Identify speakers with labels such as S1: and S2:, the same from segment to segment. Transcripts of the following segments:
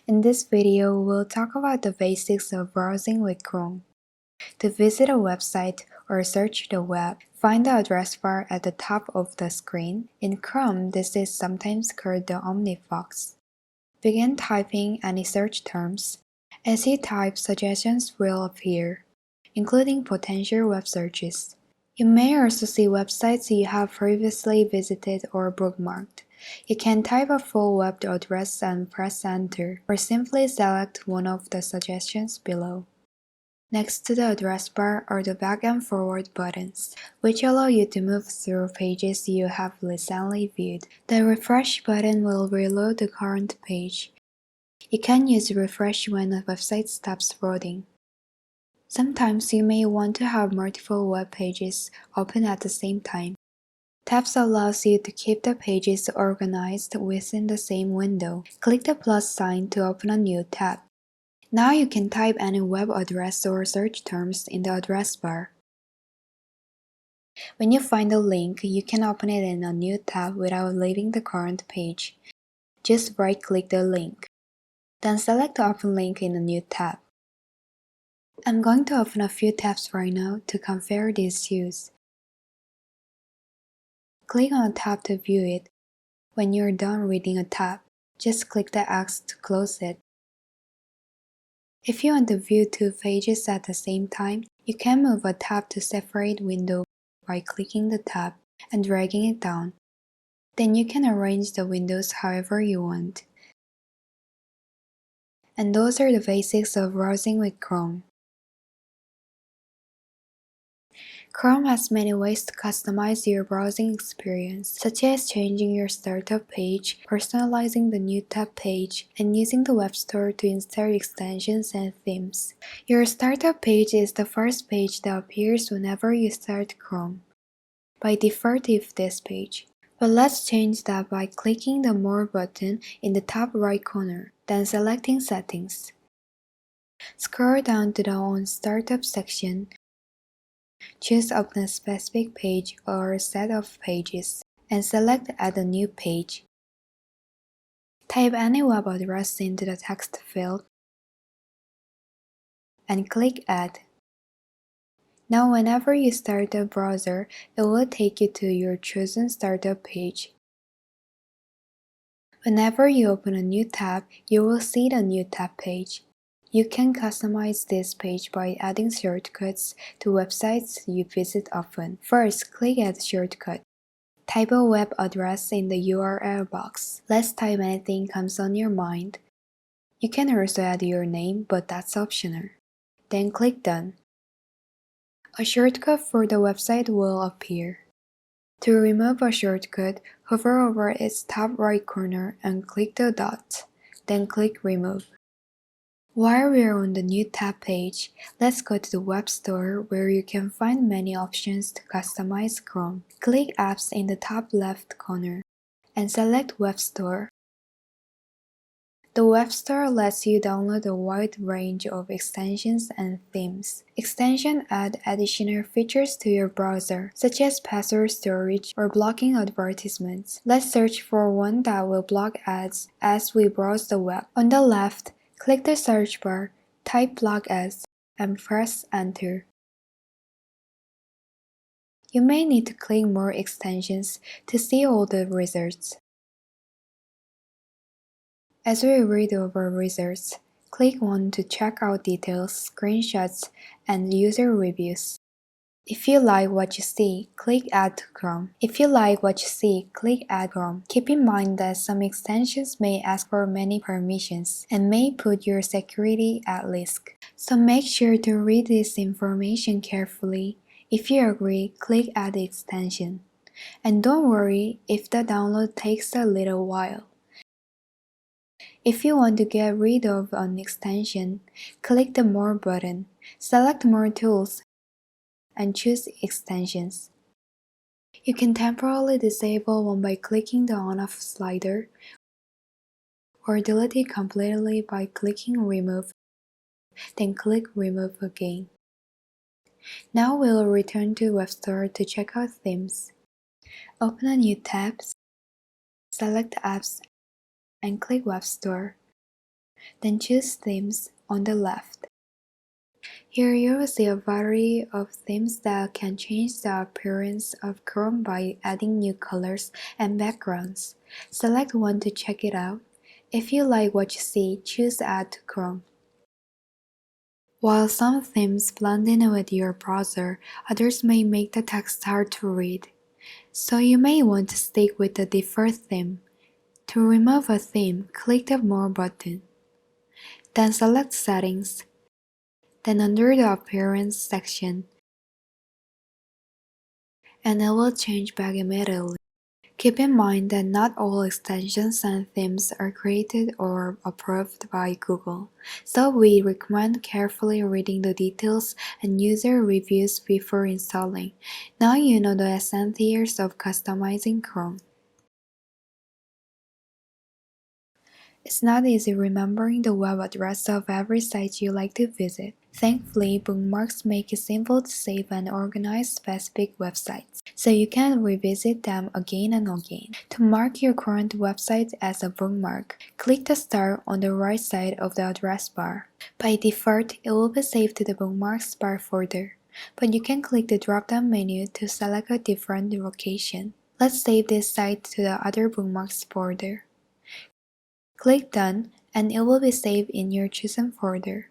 S1: In this video, we'll talk about the basics of browsing with Chrome. To visit a website or search the web, find the address bar at the top of the screen. In Chrome, this is sometimes called the omnibox. Begin typing any search terms. As you type, suggestions will appear, including potential web searches. You may also see websites you have previously visited or bookmarked. You can type a full web address and press enter, or simply select one of the suggestions below. Next to the address bar are the back and forward buttons, which allow you to move through pages you have recently viewed. The refresh button will reload the current page. You can use refresh when a website stops loading. Sometimes you may want to have multiple web pages open at the same time. Tabs allows you to keep the pages organized within the same window. Click the plus sign to open a new tab. Now you can type any web address or search terms in the address bar. When you find a link, you can open it in a new tab without leaving the current page. Just right-click the link. Then select the Open Link in a new tab. I'm going to open a few tabs right now to compare these views. Click on a tab to view it. When you're done reading a tab, just click the X to close it. If you want to view two pages at the same time, you can move a tab to separate window by clicking the tab and dragging it down. Then you can arrange the windows however you want. And those are the basics of browsing with Chrome. Chrome has many ways to customize your browsing experience, such as changing your startup page, personalizing the new tab page, and using the web store to insert extensions and themes. Your startup page is the first page that appears whenever you start Chrome. By default, it's this page. But let's change that by clicking the More button in the top right corner, then selecting Settings. Scroll down to the On Startup section. Choose Open a specific page or set of pages, and select Add a new page. Type any web address into the text field, and click Add. Now whenever you start the browser, it will take you to your chosen startup page. Whenever you open a new tab, you will see the new tab page. You can customize this page by adding shortcuts to websites you visit often. First, click Add Shortcut. Type a web address in the URL box. Let's type anything comes on your mind. You can also add your name, but that's optional. Then click Done. A shortcut for the website will appear. To remove a shortcut, hover over its top right corner and click the dot. Then click Remove. While we're on the new tab page, let's go to the web store where you can find many options to customize Chrome. Click Apps in the top left corner and select Web Store. The web store lets you download a wide range of extensions and themes. Extensions add additional features to your browser, such as password storage or blocking advertisements. Let's search for one that will block ads as we browse the web. On the left, click the search bar, type block ads, and press enter. You may need to click more extensions to see all the results. As we read over results, click one to check out details, screenshots, and user reviews. If you like what you see, click Add to Chrome. If you like what you see, click Add Chrome. Keep in mind that some extensions may ask for many permissions and may put your security at risk. So make sure to read this information carefully. If you agree, click Add extension. And don't worry if the download takes a little while. If you want to get rid of an extension, click the More button, select More Tools, and choose Extensions. You can temporarily disable one by clicking the On-Off slider, or delete it completely by clicking Remove, then click Remove again. Now we'll return to Web Store to check out themes. Open a new tab, select Apps, and click Web Store. Then choose Themes on the left. Here you will see a variety of themes that can change the appearance of Chrome by adding new colors and backgrounds. Select one to check it out. If you like what you see, choose Add to Chrome. While some themes blend in with your browser, others may make the text hard to read. So you may want to stick with the default theme. To remove a theme, click the More button. Then select Settings. Then under the Appearance section, and it will change back immediately. Keep in mind that not all extensions and themes are created or approved by Google, so we recommend carefully reading the details and user reviews before installing. Now you know the essentials of customizing Chrome. It's not easy remembering the web address of every site you like to visit. Thankfully, bookmarks make it simple to save and organize specific websites, so you can revisit them again and again. To mark your current website as a bookmark, click the star on the right side of the address bar. By default, it will be saved to the Bookmarks bar folder, but you can click the drop-down menu to select a different location. Let's save this site to the Other Bookmarks folder. Click Done, and it will be saved in your chosen folder.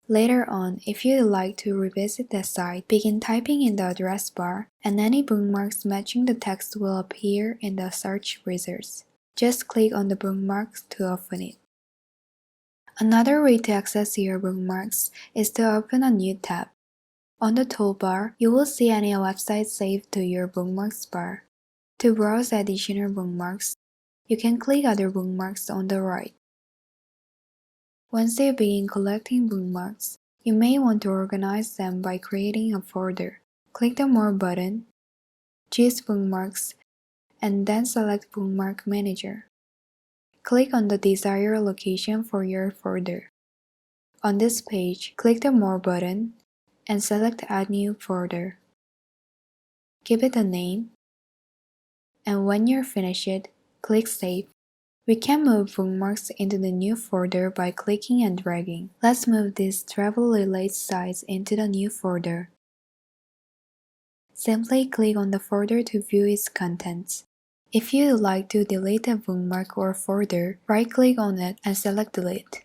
S1: Later on, if you'd like to revisit the site, begin typing in the address bar, and any bookmarks matching the text will appear in the search results. Just click on the bookmarks to open it. Another way to access your bookmarks is to open a new tab. On the toolbar, you will see any website saved to your bookmarks bar. To browse additional bookmarks, you can click Other Bookmarks on the right. Once you begin collecting bookmarks, you may want to organize them by creating a folder. Click the More button, choose Bookmarks, and then select Bookmark Manager. Click on the desired location for your folder. On this page, click the More button and select Add New Folder. Give it a name, and when you're finished, click Save. We can move bookmarks into the new folder by clicking and dragging. Let's move this travel-related site into the new folder. Simply click on the folder to view its contents. If you'd like to delete a bookmark or folder, right-click on it and select Delete.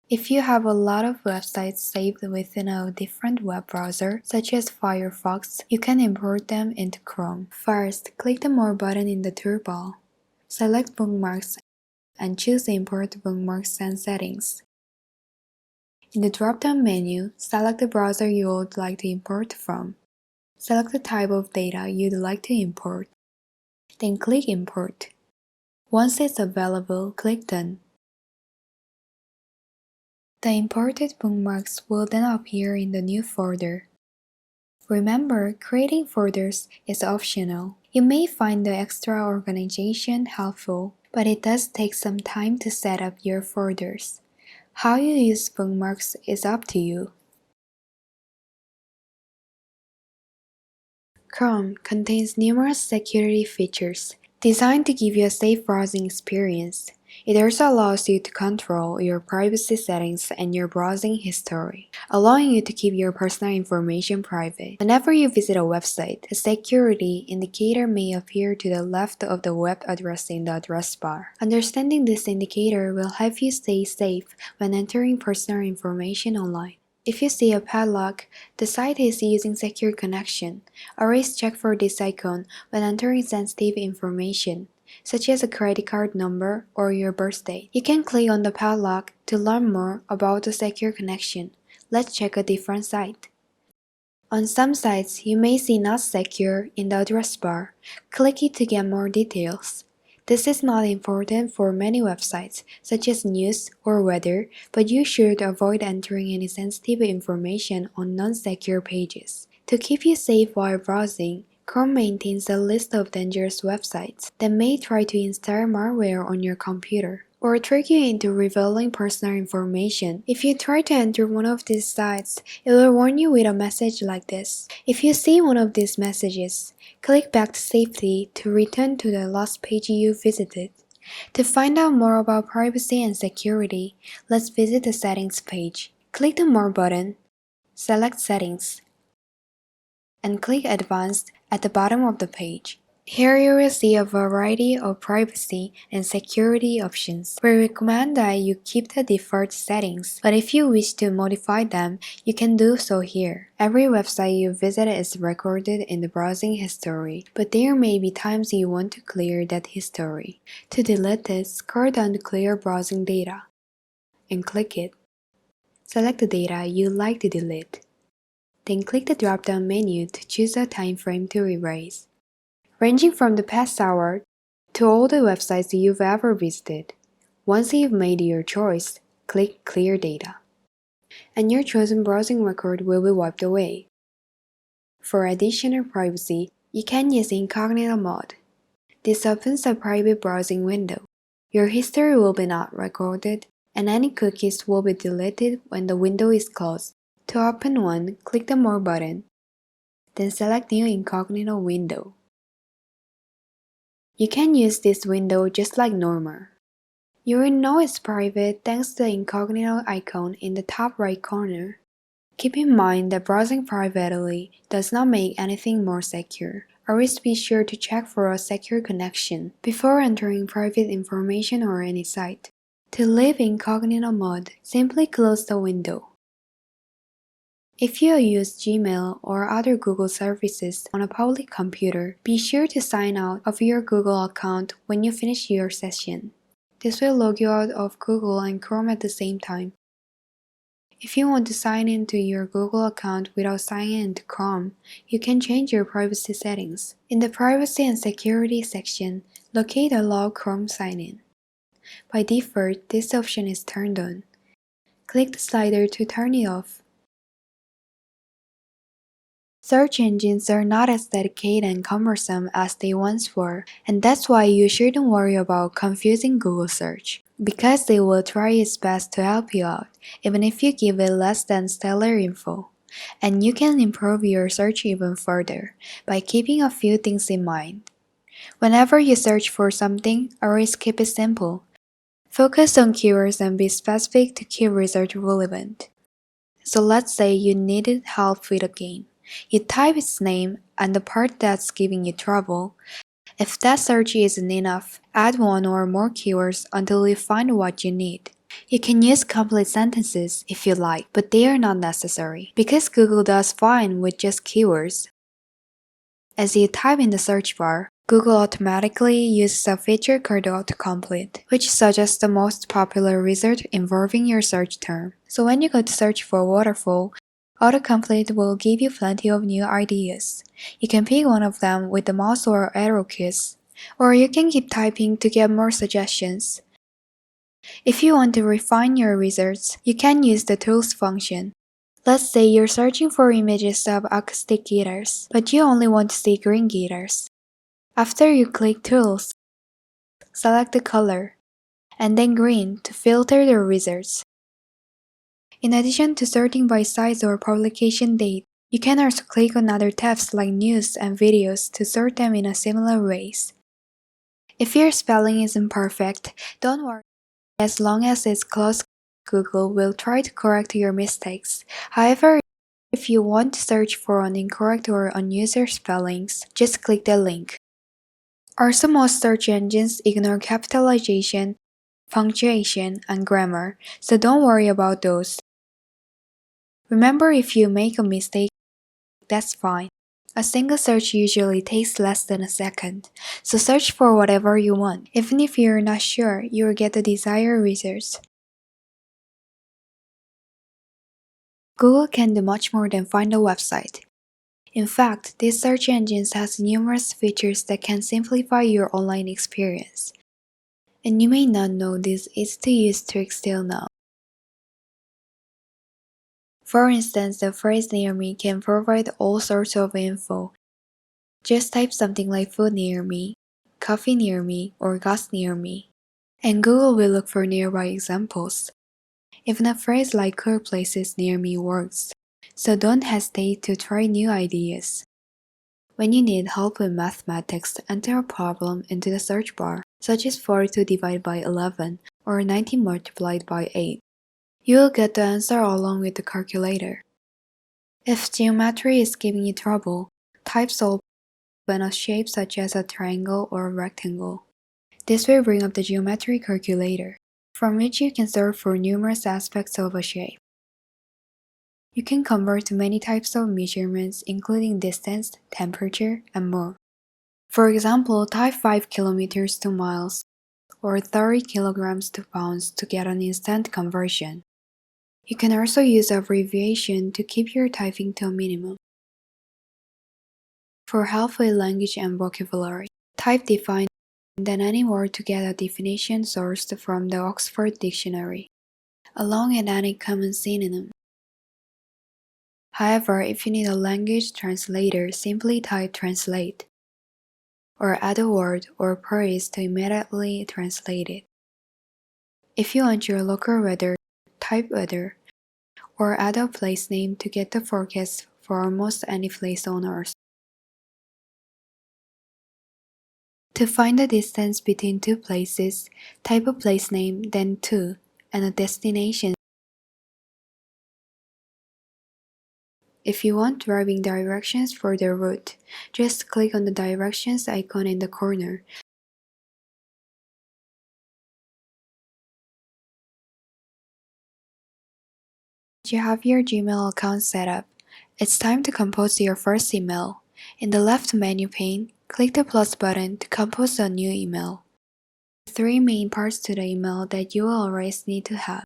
S1: If you have a lot of websites saved within a different web browser, such as Firefox, you can import them into Chrome. First, click the More button in the toolbar. Select Bookmarks and choose Import Bookmarks and Settings. In the drop-down menu, select the browser you would like to import from. Select the type of data you'd like to import. Then click Import. Once it's available, click Done. The imported bookmarks will then appear in the new folder. Remember, creating folders is optional. You may find the extra organization helpful, but it does take some time to set up your folders. How you use bookmarks is up to you. Chrome contains numerous security features designed to give you a safe browsing experience. It also allows you to control your privacy settings and your browsing history, allowing you to keep your personal information private. Whenever you visit a website, a security indicator may appear to the left of the web address in the address bar. Understanding this indicator will help you stay safe when entering personal information online. If you see a padlock, the site is using secure connection. Always check for this icon when entering sensitive information, such as a credit card number or your birth date. You can click on the padlock to learn more about the secure connection. Let's check a different site. On some sites, you may see Not Secure in the address bar. Click it to get more details. This is not important for many websites, such as news or weather, but you should avoid entering any sensitive information on non-secure pages. To keep you safe while browsing, Chrome maintains a list of dangerous websites that may try to install malware on your computer or trick you into revealing personal information. If you try to enter one of these sites, it will warn you with a message like this. If you see one of these messages, click back to safety to return to the last page you visited. To find out more about privacy and security, let's visit the Settings page. Click the More button, select Settings, and click Advanced at the bottom of the page. Here you will see a variety of privacy and security options. We recommend that you keep the default settings, but if you wish to modify them, you can do so here. Every website you visit is recorded in the browsing history, but there may be times you want to clear that history. To delete it, scroll down to Clear Browsing Data and click it. Select the data you'd like to delete. Then click the drop-down menu to choose a time frame to erase, ranging from the past hour to all the websites you've ever visited. Once you've made your choice, click Clear Data, and your chosen browsing record will be wiped away. For additional privacy, you can use Incognito mode. This opens a private browsing window. Your history will be not recorded, and any cookies will be deleted when the window is closed. To open one, click the More button, then select New Incognito window. You can use this window just like normal. You will know it's private thanks to the incognito icon in the top right corner. Keep in mind that browsing privately does not make anything more secure. Always be sure to check for a secure connection before entering private information or any site. To leave incognito mode, simply close the window. If you use Gmail or other Google services on a public computer, be sure to sign out of your Google account when you finish your session. This will log you out of Google and Chrome at the same time. If you want to sign into your Google account without signing into Chrome, you can change your privacy settings. In the Privacy and Security section, locate Allow Chrome Sign-in. By default, this option is turned on. Click the slider to turn it off. Search engines are not as dedicated and cumbersome as they once were, and that's why you shouldn't worry about confusing Google search, because they will try its best to help you out, even if you give it less than stellar info. And you can improve your search even further by keeping a few things in mind. Whenever you search for something, always keep it simple. Focus on keywords and be specific to key research relevant. So let's say you needed help with a game. You type its name and the part that's giving you trouble. If that search isn't enough, add one or more keywords until you find what you need. You can use complete sentences if you like, but they are not necessary, because Google does fine with just keywords. As you type in the search bar, Google automatically uses a feature called autocomplete, which suggests the most popular result involving your search term. So when you go to search for waterfall, autocomplete will give you plenty of new ideas. You can pick one of them with the mouse or arrow keys, or you can keep typing to get more suggestions. If you want to refine your results, you can use the Tools function. Let's say you're searching for images of acoustic guitars, but you only want to see green guitars. After you click Tools, select the color, and then green to filter the results. In addition to sorting by size or publication date, you can also click on other tabs like News and Videos to sort them in a similar ways. If your spelling isn't perfect, don't worry. As long as it's close, Google will try to correct your mistakes. However, if you want to search for an incorrect or unusual spellings, just click the link. Also, most search engines ignore capitalization, punctuation, and grammar, so don't worry about those. Remember, if you make a mistake, that's fine. A single search usually takes less than a second, so search for whatever you want. Even if you're not sure, you'll get the desired results. Google can do much more than find a website. In fact, this search engine has numerous features that can simplify your online experience. And you may not know these easy-to-use tricks till now. For instance, the phrase near me can provide all sorts of info. Just type something like food near me, coffee near me, or gas near me, and Google will look for nearby examples. Even a phrase like cool places near me works, so don't hesitate to try new ideas. When you need help with mathematics, enter a problem into the search bar. such as 42 divided by 11 or 19 multiplied by 8. You will get the answer along with the calculator. If geometry is giving you trouble, type solve in a shape such as a triangle or a rectangle. This will bring up the geometry calculator, from which you can solve for numerous aspects of a shape. You can convert many types of measurements including distance, temperature, and more. For example, type 5 kilometers to miles or 30 kilograms to pounds to get an instant conversion. You can also use abbreviation to keep your typing to a minimum. For help with language and vocabulary, type define then any word to get a definition sourced from the Oxford Dictionary, along with any common synonym. However, if you need a language translator, simply type translate, or add a word or phrase to immediately translate it. If you want your local weather, type weather, or add a place name to get the forecast for almost any place on Earth. To find the distance between two places, type a place name, then to, and a destination. If you want driving directions for the route, just click on the directions icon in the corner. You have your Gmail account set up. It's time to compose your first email. In the left menu pane, click the plus button to compose a new email. Three main parts to the email that you will always need to have.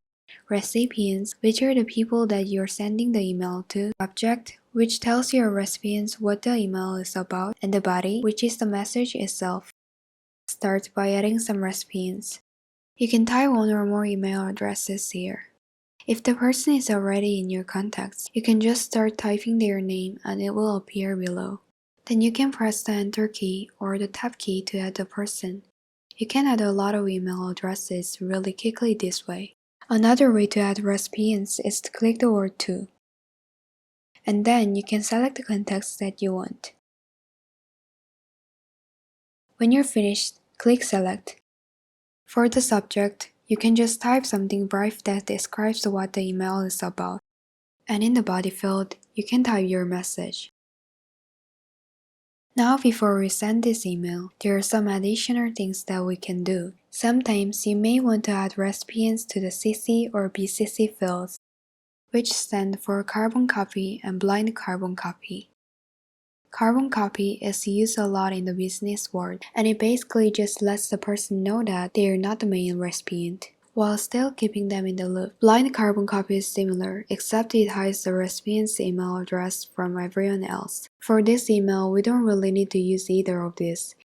S1: Recipients, which are the people that you're sending the email to. Subject, which tells your recipients what the email is about. And the body, which is the message itself. Start by adding some recipients. You can type one or more email addresses here. If the person is already in your contacts, you can just start typing their name and it will appear below. Then you can press the Enter key or the Tab key to add the person. You can add a lot of email addresses really quickly this way. Another way to add recipients is to click the word to. And then you can select the context that you want. When you're finished, click Select. For the subject, you can just type something brief that describes what the email is about. And in the body field, you can type your message. Now before we send this email, there are some additional things that we can do. Sometimes you may want to add recipients to the CC or BCC fields, which stand for carbon copy and blind carbon copy. Carbon copy is used a lot in the business world, and it basically just lets the person know that they are not the main recipient, while still keeping them in the loop. Blind carbon copy is similar, except it hides the recipient's email address from everyone else. For this email, we don't really need to use either of these.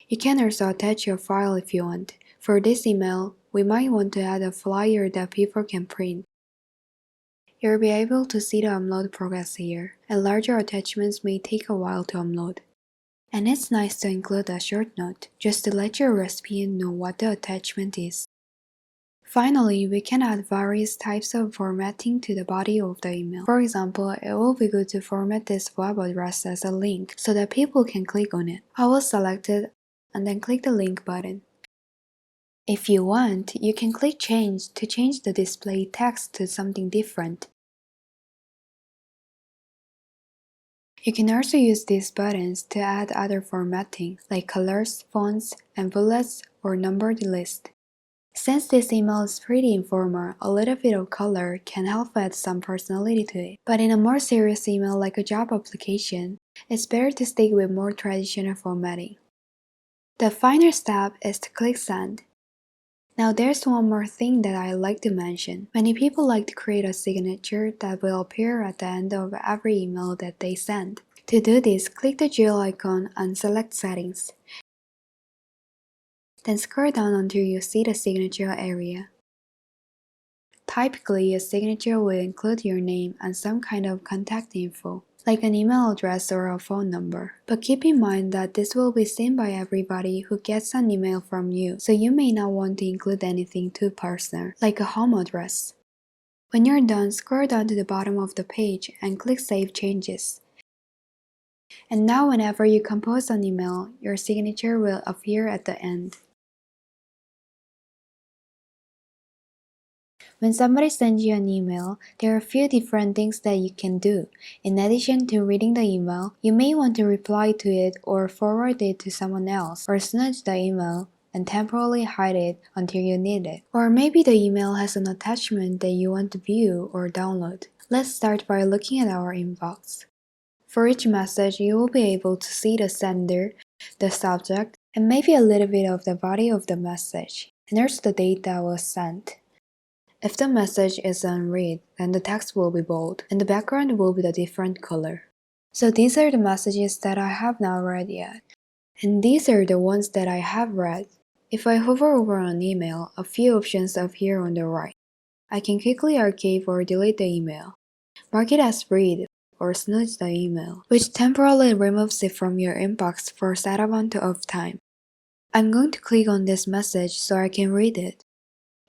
S1: You can also attach your file if you want. For this email, we might want to add a flyer that people can print. You'll be able to see the upload progress here, and larger attachments may take a while to upload. And it's nice to include a short note, just to let your recipient know what the attachment is. Finally, we can add various types of formatting to the body of the email. For example, it will be good to format this web address as a link so that people can click on it. I will select it and then click the link button. If you want, you can click Change to change the display text to something different. You can also use these buttons to add other formatting, like colors, fonts, and bullets or numbered list. Since this email is pretty informal, a little bit of color can help add some personality to it. But in a more serious email like a job application, it's better to stick with more traditional formatting. The final step is to click Send. Now there's one more thing that I like to mention. Many people like to create a signature that will appear at the end of every email that they send. To do this, click the jewel icon and select Settings. Then scroll down until you see the signature area. Typically, a signature will include your name and some kind of contact info, like an email address or a phone number. But keep in mind that this will be seen by everybody who gets an email from you, so you may not want to include anything too personal, like a home address. When you're done, scroll down to the bottom of the page and click Save Changes. And now whenever you compose an email, your signature will appear at the end. When somebody sends you an email, there are a few different things that you can do. In addition to reading the email, you may want to reply to it or forward it to someone else, or snooze the email and temporarily hide it until you need it. Or maybe the email has an attachment that you want to view or download. Let's start by looking at our inbox. For each message, you will be able to see the sender, the subject, and maybe a little bit of the body of the message. And there's the date that was sent. If the message is unread, then the text will be bold, and the background will be a different color. So these are the messages that I have not read yet. And these are the ones that I have read. If I hover over an email, a few options appear on the right. I can quickly archive or delete the email, mark it as read, or snooze the email, which temporarily removes it from your inbox for a set amount of time. I'm going to click on this message so I can read it.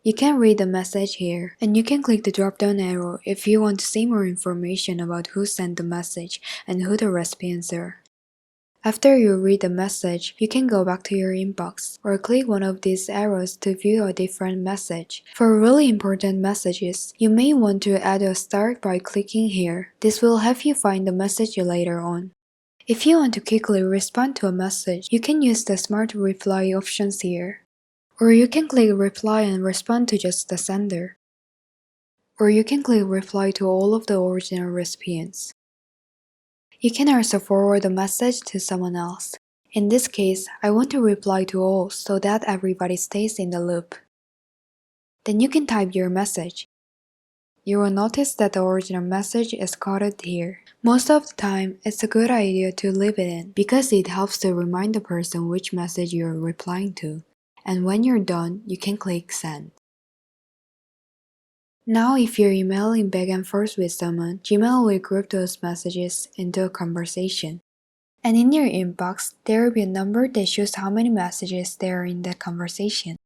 S1: You can read the message here, and you can click the drop-down arrow if you want to see more information about who sent the message and who the recipients are. After you read the message, you can go back to your inbox, or click one of these arrows to view a different message. For really important messages, you may want to add a star by clicking here. This will help you find the message later on. If you want to quickly respond to a message, you can use the Smart Reply options here. Or you can click Reply and respond to just the sender. Or you can click Reply to all of the original recipients. You can also forward the message to someone else. In this case, I want to reply to all so that everybody stays in the loop. Then you can type your message. You will notice that the original message is coded here. Most of the time, it's a good idea to leave it in because it helps to remind the person which message you are replying to. And when you're done, you can click Send. Now if you're emailing back and forth with someone, Gmail will group those messages into a conversation. And in your inbox, there will be a number that shows how many messages there are in that conversation.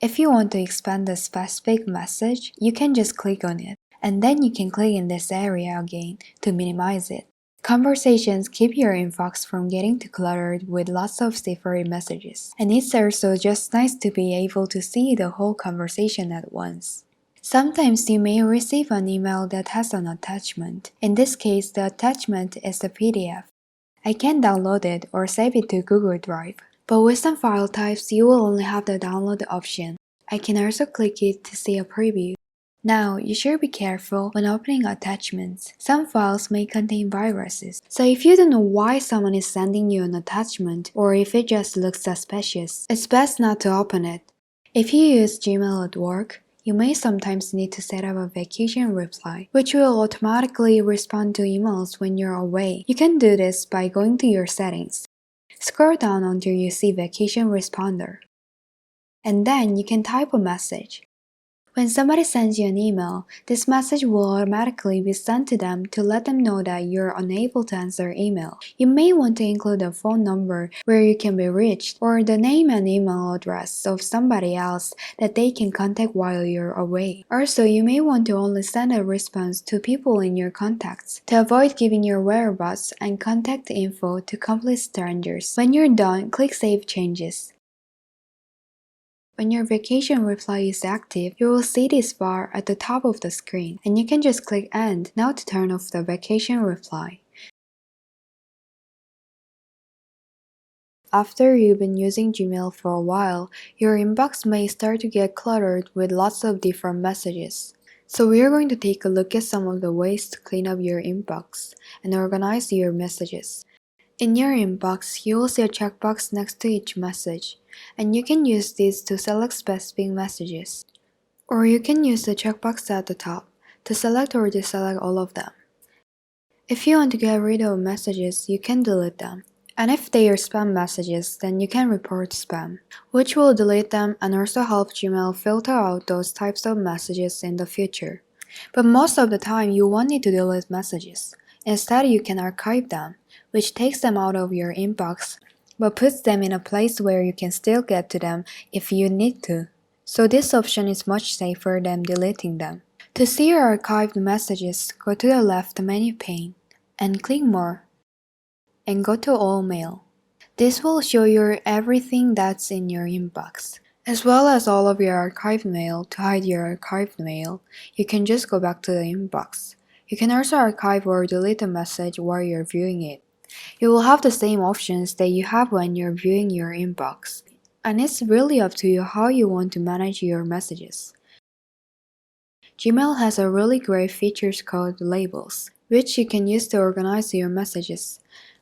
S1: If you want to expand the specific message, you can just click on it, and then you can click in this area again to minimize it. Conversations keep your inbox from getting too cluttered with lots of separate messages, and it's also just nice to be able to see the whole conversation at once. Sometimes you may receive an email that has an attachment. In this case, the attachment is a PDF. I can download it or save it to Google Drive. But with some file types, you will only have the download option. I can also click it to see a preview. Now, you should be careful when opening attachments. Some files may contain viruses. So if you don't know why someone is sending you an attachment, or if it just looks suspicious, it's best not to open it. If you use Gmail at work, you may sometimes need to set up a vacation reply, which will automatically respond to emails when you're away. You can do this by going to your settings. Scroll down until you see Vacation Responder. And then you can type a message. When somebody sends you an email, this message will automatically be sent to them to let them know that you're unable to answer email. You may want to include a phone number where you can be reached, or the name and email address of somebody else that they can contact while you're away. Also, you may want to only send a response to people in your contacts to avoid giving your whereabouts and contact info to complete strangers. When you're done, click Save Changes. When your vacation reply is active, you will see this bar at the top of the screen, and you can just click End now to turn off the vacation reply. After you've been using Gmail for a while, your inbox may start to get cluttered with lots of different messages. So we are going to take a look at some of the ways to clean up your inbox and organize your messages. In your inbox, you will see a checkbox next to each message, and you can use this to select specific messages. Or you can use the checkbox at the top to select or deselect all of them. If you want to get rid of messages, you can delete them. And if they are spam messages, then you can report spam, which will delete them and also help Gmail filter out those types of messages in the future. But most of the time, you won't need to delete messages. Instead, you can archive them, which takes them out of your inbox, but puts them in a place where you can still get to them if you need to. So this option is much safer than deleting them. To see your archived messages, go to the left menu pane and click More, and go to All Mail. This will show you everything that's in your inbox. As well as all of your archived mail. To hide your archived mail, you can just go back to the inbox. You can also archive or delete a message while you're viewing it. You will have the same options that you have when you're viewing your inbox. And it's really up to you how you want to manage your messages. Gmail has a really great feature called labels, which you can use to organize your messages.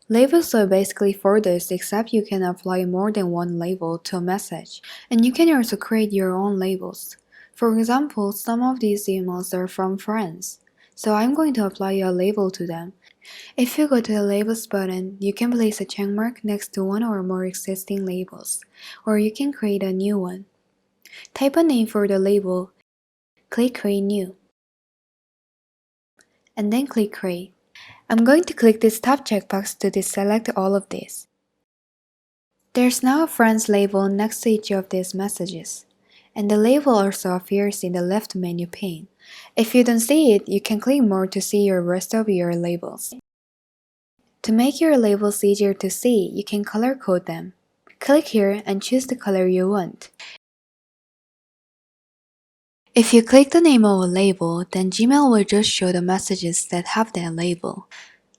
S1: Labels are basically folders, except you can apply more than one label to a message, and you can also create your own labels. For example, some of these emails are from friends, so I'm going to apply a label to them. If you go to the Labels button, you can place a check mark next to one or more existing labels, or you can create a new one. Type a name for the label, click Create New, and then click Create. I'm going to click this top checkbox to deselect all of these. There's now a Friends label next to each of these messages, and the label also appears in the left menu pane. If you don't see it, you can click More to see your rest of your labels. To make your labels easier to see, you can color code them. Click here and choose the color you want. If you click the name of a label, then Gmail will just show the messages that have that label.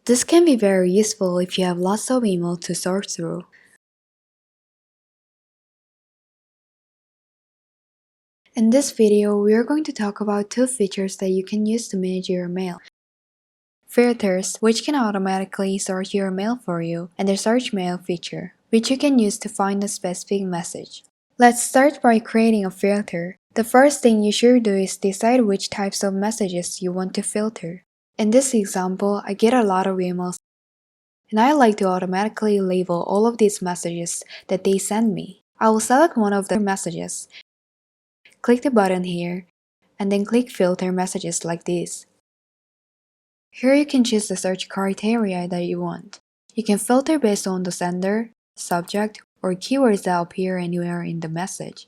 S1: This can be very useful if you have lots of email to sort through. In this video, we are going to talk about two features that you can use to manage your mail. Filters, which can automatically sort your mail for you, and the Search Mail feature, which you can use to find a specific message. Let's start by creating a filter. The first thing you should do is decide which types of messages you want to filter. In this example, I get a lot of emails, and I like to automatically label all of these messages that they send me. I will select one of the messages, click the button here, and then click Filter Messages like this. Here you can choose the search criteria that you want. You can filter based on the sender, subject, or keywords that appear anywhere in the message.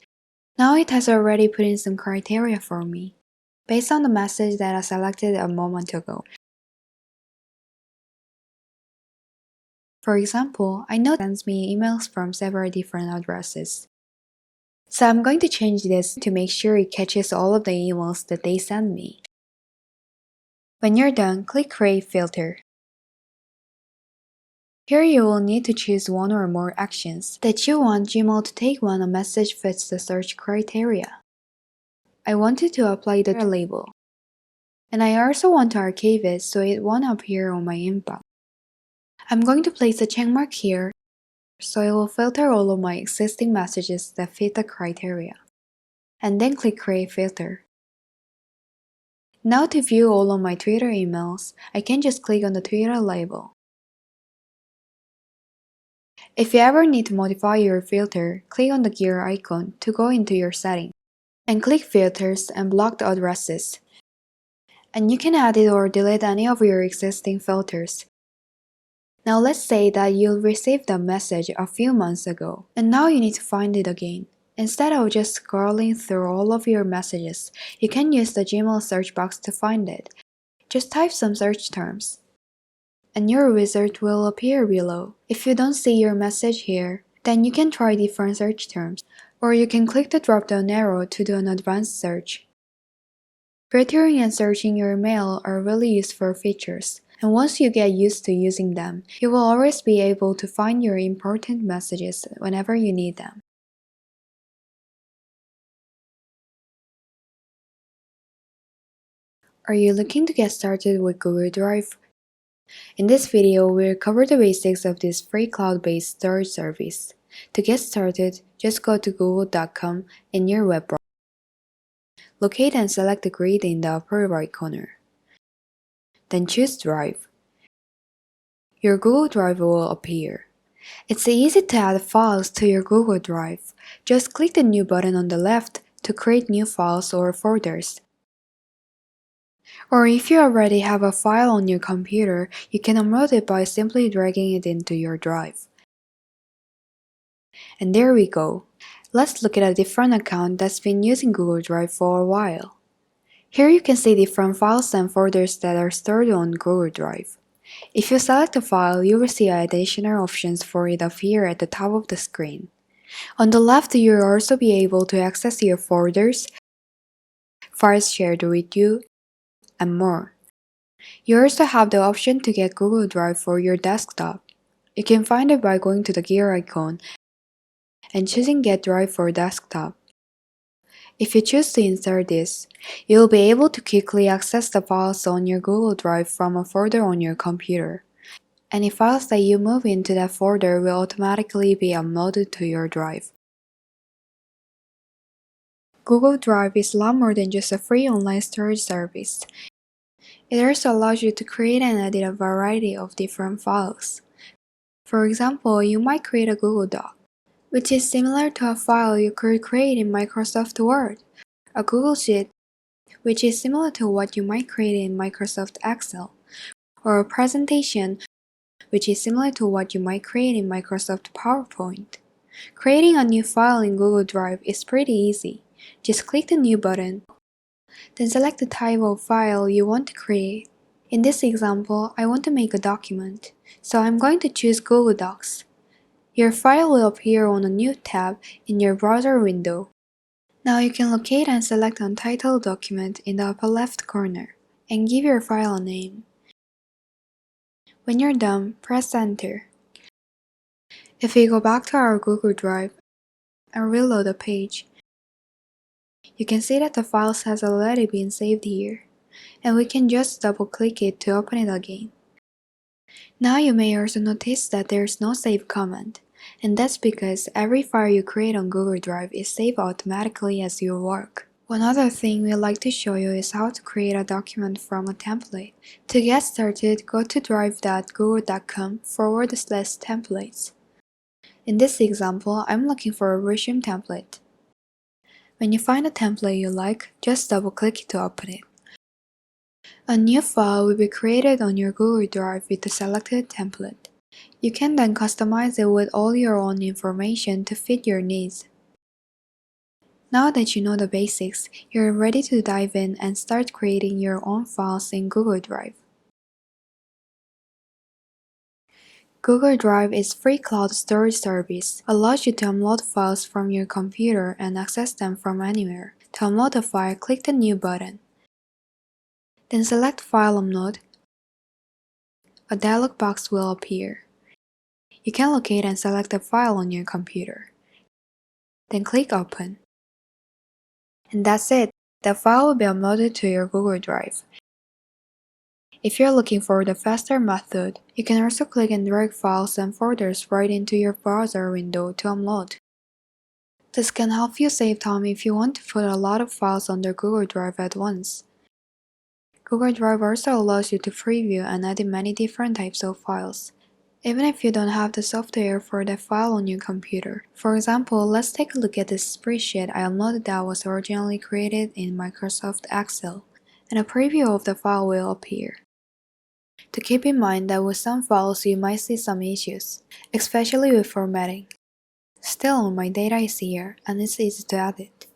S1: Now it has already put in some criteria for me, based on the message that I selected a moment ago. For example, I know it sends me emails from several different addresses. So I'm going to change this to make sure it catches all of the emails that they send me. When you're done, click Create Filter. Here you will need to choose one or more actions that you want Gmail to take when a message fits the search criteria. I wanted to apply the label, and I also want to archive it so it won't appear on my inbox. I'm going to place a checkmark here so it will filter all of my existing messages that fit the criteria, and then click Create Filter. Now to view all of my Twitter emails, I can just click on the Twitter label. If you ever need to modify your filter, click on the gear icon to go into your settings, and click Filters and block the addresses. And you can edit or delete any of your existing filters. Now let's say that you received a message a few months ago, and now you need to find it again. Instead of just scrolling through all of your messages, you can use the Gmail search box to find it. Just type some search terms, and your wizard will appear below. If you don't see your message here, then you can try different search terms, or you can click the drop-down arrow to do an advanced search. Filtering and searching your mail are really useful features, and once you get used to using them, you will always be able to find your important messages whenever you need them. Are you looking to get started with Google Drive? In this video, we'll cover the basics of this free cloud-based storage service. To get started, just go to google.com in your web browser. Locate and select the grid in the upper right corner. Then choose Drive. Your Google Drive will appear. It's easy to add files to your Google Drive. Just click the New button on the left to create new files or folders. Or if you already have a file on your computer, you can upload it by simply dragging it into your drive. And there we go. Let's look at a different account that's been using Google Drive for a while. Here you can see different files and folders that are stored on Google Drive. If you select a file, you will see additional options for it appear at the top of the screen. On the left, you'll also be able to access your folders, files shared with you, and more. You also have the option to get Google Drive for your desktop. You can find it by going to the gear icon and choosing Get Drive for Desktop. If you choose to insert this, you'll be able to quickly access the files on your Google Drive from a folder on your computer. Any files that you move into that folder will automatically be uploaded to your drive. Google Drive is a lot more than just a free online storage service. It also allows you to create and edit a variety of different files. For example, you might create a Google Doc, which is similar to a file you could create in Microsoft Word, a Google Sheet, which is similar to what you might create in Microsoft Excel, or a presentation, which is similar to what you might create in Microsoft PowerPoint. Creating a new file in Google Drive is pretty easy. Just click the New button, then select the type of file you want to create. In this example, I want to make a document, so I'm going to choose Google Docs. Your file will appear on a new tab in your browser window. Now you can locate and select Untitled Document in the upper left corner, and give your file a name. When you're done, press Enter. If we go back to our Google Drive and reload the page, you can see that the files has already been saved here, and we can just double-click it to open it again. Now you may also notice that there's no save command, and that's because every file you create on Google Drive is saved automatically as you work. One other thing we'd like to show you is how to create a document from a template. To get started, go to drive.google.com/templates. In this example, I'm looking for a resume template. When you find a template you like, just double-click it to open it. A new file will be created on your Google Drive with the selected template. You can then customize it with all your own information to fit your needs. Now that you know the basics, you're ready to dive in and start creating your own files in Google Drive. Google Drive is a free cloud storage service, allows you to upload files from your computer and access them from anywhere. To upload a file, click the New button. Then select File Upload. A dialog box will appear. You can locate and select the file on your computer. Then click Open. And that's it. The file will be uploaded to your Google Drive. If you're looking for the faster method, you can also click and drag files and folders right into your browser window to upload. This can help you save time if you want to put a lot of files under Google Drive at once. Google Drive also allows you to preview and edit many different types of files, even if you don't have the software for that file on your computer. For example, let's take a look at this spreadsheet I uploaded that was originally created in Microsoft Excel, and a preview of the file will appear. To keep in mind that with some files you might see some issues, especially with formatting. Still, my data is here, and it's easy to edit.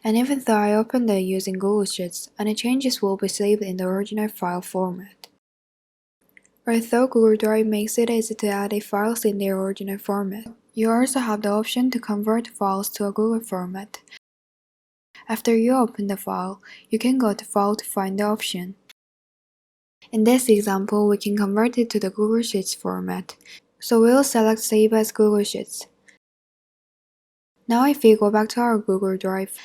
S1: And even though I opened it using Google Sheets, any changes will be saved in the original file format. Although Google Drive makes it easy to edit files in their original format, you also have the option to convert files to a Google format. After you open the file, you can go to File to find the option. In this example, we can convert it to the Google Sheets format, so we'll select Save as Google Sheets. Now if we go back to our Google Drive,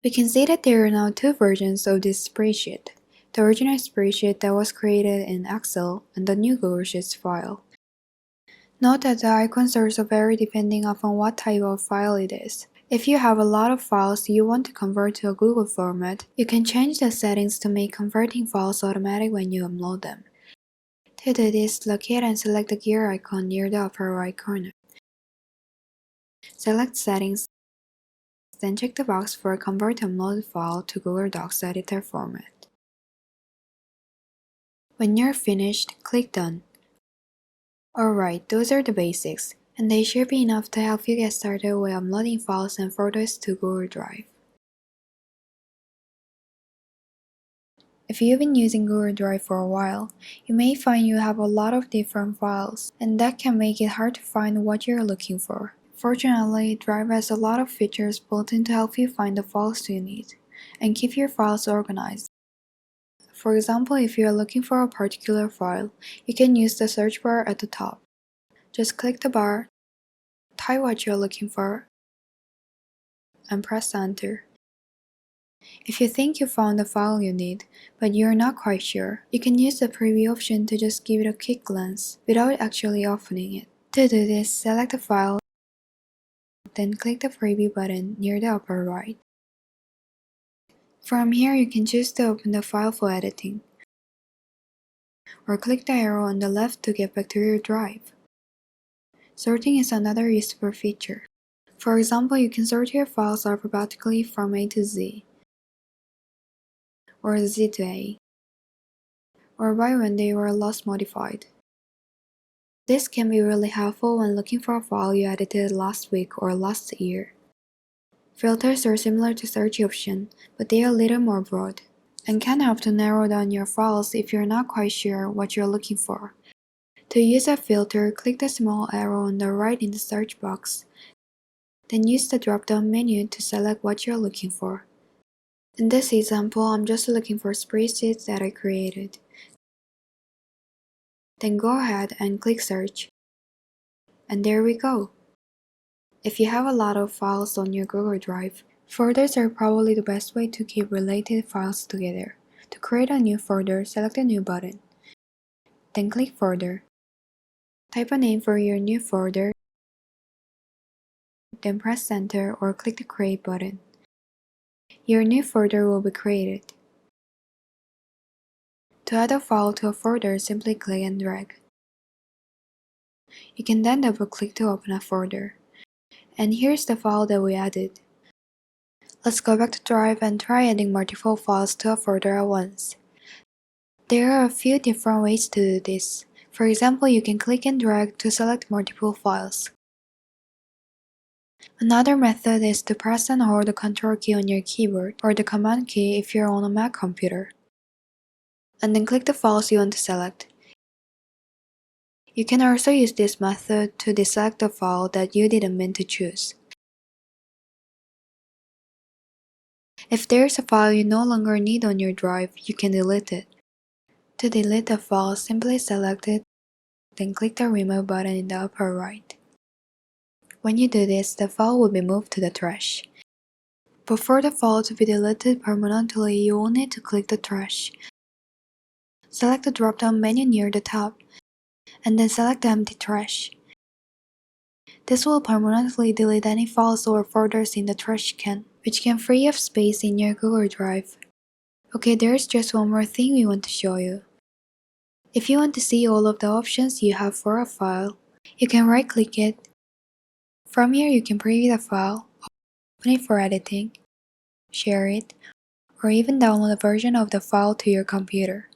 S1: we can see that there are now two versions of this spreadsheet, the original spreadsheet that was created in Excel and the new Google Sheets file. Note that the icons also vary depending upon what type of file it is. If you have a lot of files you want to convert to a Google format, you can change the settings to make converting files automatic when you upload them. To do this, locate and select the gear icon near the upper right corner. Select Settings, then check the box for Convert Uploaded File to Google Docs Editor format. When you're finished, click Done. Alright, those are the basics, and they should be enough to help you get started with uploading files and photos to Google Drive. If you've been using Google Drive for a while, you may find you have a lot of different files, and that can make it hard to find what you're looking for. Fortunately, Drive has a lot of features built in to help you find the files you need and keep your files organized. For example, if you are looking for a particular file, you can use the search bar at the top. Just click the bar, type what you're looking for, and press enter. If you think you found the file you need, but you're not quite sure, you can use the preview option to just give it a quick glance without actually opening it. To do this, select the file, then click the preview button near the upper right. From here, you can choose to open the file for editing, or click the arrow on the left to get back to your drive. Sorting is another useful feature. For example, you can sort your files alphabetically from A to Z, or Z to A, or by when they were last modified. This can be really helpful when looking for a file you edited last week or last year. Filters are similar to search option, but they are a little more broad, and can help to narrow down your files if you're not quite sure what you're looking for. To use a filter, click the small arrow on the right in the search box. Then use the drop-down menu to select what you're looking for. In this example, I'm just looking for spreadsheets that I created. Then go ahead and click search. And there we go. If you have a lot of files on your Google Drive, folders are probably the best way to keep related files together. To create a new folder, select the New button. Then click Folder. Type a name for your new folder. Then press Enter or click the Create button. Your new folder will be created. To add a file to a folder, simply click and drag. You can then double-click to open a folder. And here's the file that we added. Let's go back to Drive and try adding multiple files to a folder at once. There are a few different ways to do this. For example, you can click and drag to select multiple files. Another method is to press and hold the Ctrl key on your keyboard or the Command key if you're on a Mac computer, and then click the files you want to select. You can also use this method to deselect a file that you didn't mean to choose. If there's a file you no longer need on your drive, you can delete it. To delete the file, simply select it, then click the Remove button in the upper right. When you do this, the file will be moved to the trash. But for the file to be deleted permanently, you will need to click the trash. Select the drop-down menu near the top, and then select the empty trash. This will permanently delete any files or folders in the trash can, which can free up space in your Google Drive. Okay, there's just one more thing we want to show you. If you want to see all of the options you have for a file, you can right-click it. From here, you can preview the file, open it for editing, share it, or even download a version of the file to your computer.